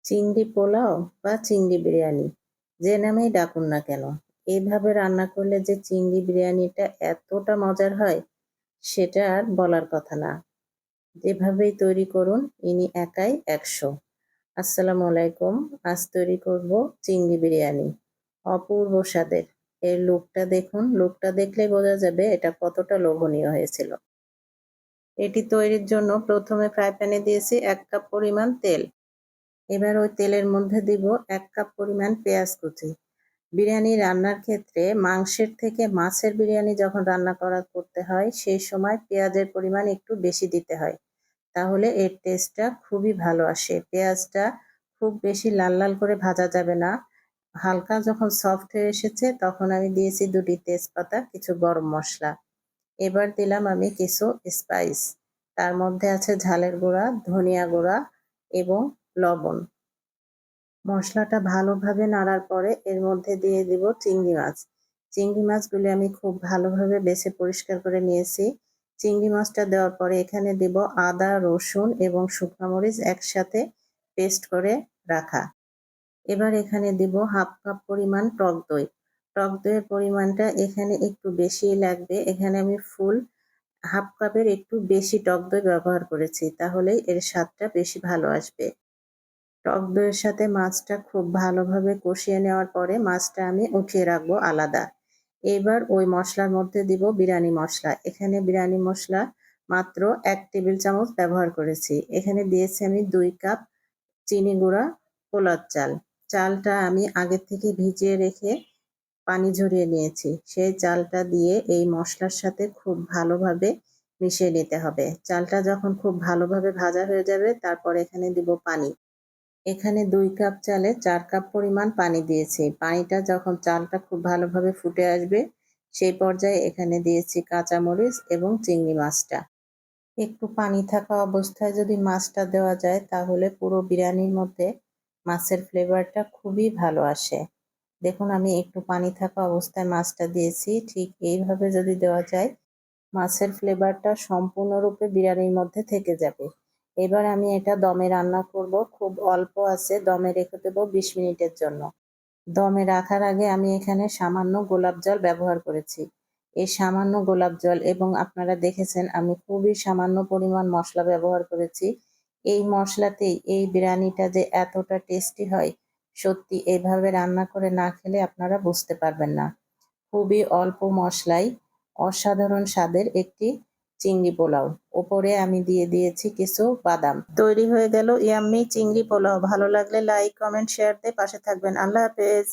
চিংড়ি পোলাও বা চিংড়ি বিরিয়ানি যে নামেই ডাকুন না কেন, এইভাবে রান্না করলে যে চিংড়ি বিরিয়ানিটা এতটা মজার হয় সেটা আর বলার কথা না। যেভাবেই তৈরি করুন ইনি একাই ১০০। আসসালামু আলাইকুম। আজ তৈরি করব চিংড়ি বিরিয়ানি। অপূর্ব স্বাদের। এর লুকটা দেখুন, লুকটা দেখলেই বোঝা যাবে এটা কতটা লোভনীয় হয়েছিল। এটি তৈরির জন্য প্রথমে ফ্রাই প্যানে দিয়েছি ১ কাপ পরিমাণ তেল। এবার ওই তেলের মধ্যে দিব ১ কাপ পরিমাণ পেঁয়াজ কুচি। বিরিয়ানি রান্নার ক্ষেত্রে মাংসের থেকে মাছের বিরিয়ানি যখন রান্না করতে হয় সেই সময় পেঁয়াজের পরিমাণ একটু বেশি দিতে হয়। তাহলে এর টেস্টটা খুবই ভালো আসে। পেঁয়াজটা খুব বেশি লাল লাল করে ভাজা যাবে না। হালকা যখন সফট হয়ে এসেছে তখন আমি দিয়েছি ২ টি তেজপাতা, কিছু গরম মসলা। এবার দিলাম আমি কিছু স্পাইস। তার মধ্যে আছে ঝালের গুঁড়া, ধনিয়া গুঁড়া এবং লবণ। মশলাটা ভালোভাবে নাড়ার পরে এর মধ্যে দিয়ে দিব চিংড়ি মাছ। চিংড়ি মাছগুলি আমি খুব ভালোভাবে বেছে পরিষ্কার করে নিয়েছি। চিংড়ি মাছটা দেওয়ার পরে এখানে দিব আদা, রসুন এবং শুকনো মরিচ একসাথে পেস্ট করে রাখা। এবার এখানে দিব 1/2 কাপ পরিমাণ টক দই। টক দইয়ের পরিমাণটা এখানে একটু বেশিই লাগবে। এখানে আমি ফুল 1/2 কাপের একটু বেশি টক দই ব্যবহার করেছি। তাহলেই এর স্বাদটা বেশি ভালো আসবে। টক দইয়ের সাথে মাছটা খুব ভালোভাবে কষিয়ে নেওয়ার পরে মাছটা আমি উঠিয়ে রাখবো আলাদা। এবার ওই মশলার মধ্যে দিব বিরিয়ানি মশলা। এখানে বিরিয়ানি মশলা মাত্র ১ টেবিল চামচ ব্যবহার করেছি। এখানে দিয়েছি আমি ২ কাপ চিনি গুঁড়া পোলার চাল। চালটা আমি আগে থেকে ভিজিয়ে রেখে পানি ঝরিয়ে নিয়েছি। সেই চালটা দিয়ে এই মশলার সাথে খুব ভালোভাবে মিশিয়ে নিতে হবে। চালটা যখন খুব ভালোভাবে ভাজা হয়ে যাবে তারপর এখানে দিব পানি। এখানে ২ কাপ চালে ৪ কাপ পরিমাণ পানি দিয়েছি। পানিটা যখন চালটা খুব ভালোভাবে ফুটে আসবে, সেই পর্যায়ে এখানে দিয়েছি কাঁচামরিচ এবং চিংড়ি মাছটা। একটু পানি থাকা অবস্থায় যদি মাছটা দেওয়া যায় তাহলে পুরো বিরিয়ানির মধ্যে মাছের ফ্লেভারটা খুবই ভালো আসে। দেখুন আমি একটু পানি থাকা অবস্থায় মাছটা দিয়েছি। ঠিক এইভাবে যদি দেওয়া যায় মাছের ফ্লেভারটা সম্পূর্ণরূপে বিরিয়ানির মধ্যে থেকে যাবে। এবার আমি এটা দমে রান্না করব। খুব অল্প আঁচে দমে রেখে দেবো ২০ মিনিটের জন্য। দমে রাখার আগে আমি এখানে সামান্য গোলাপ জল ব্যবহার করেছি। এই সামান্য গোলাপ জল এবং আপনারা দেখেছেন আমি খুবই সামান্য পরিমাণ মশলা ব্যবহার করেছি। এই মশলাতেই এই বিরিয়ানিটা যে এতটা টেস্টি হয়, সত্যি এভাবে রান্না করে না খেলে আপনারা বুঝতে পারবেন না। খুবই অল্প মশলায় অসাধারণ স্বাদের একটি চিংড়ি পোলাও। ওপরে আমি দিয়ে দিয়েছি কিছু বাদাম। তৈরি হয়ে গেল ইয়াম্মি চিংড়ি পোলাও। ভালো লাগলে লাইক, কমেন্ট, শেয়ার দিয়ে পাশে থাকবেন। আল্লাহ হাফেজ।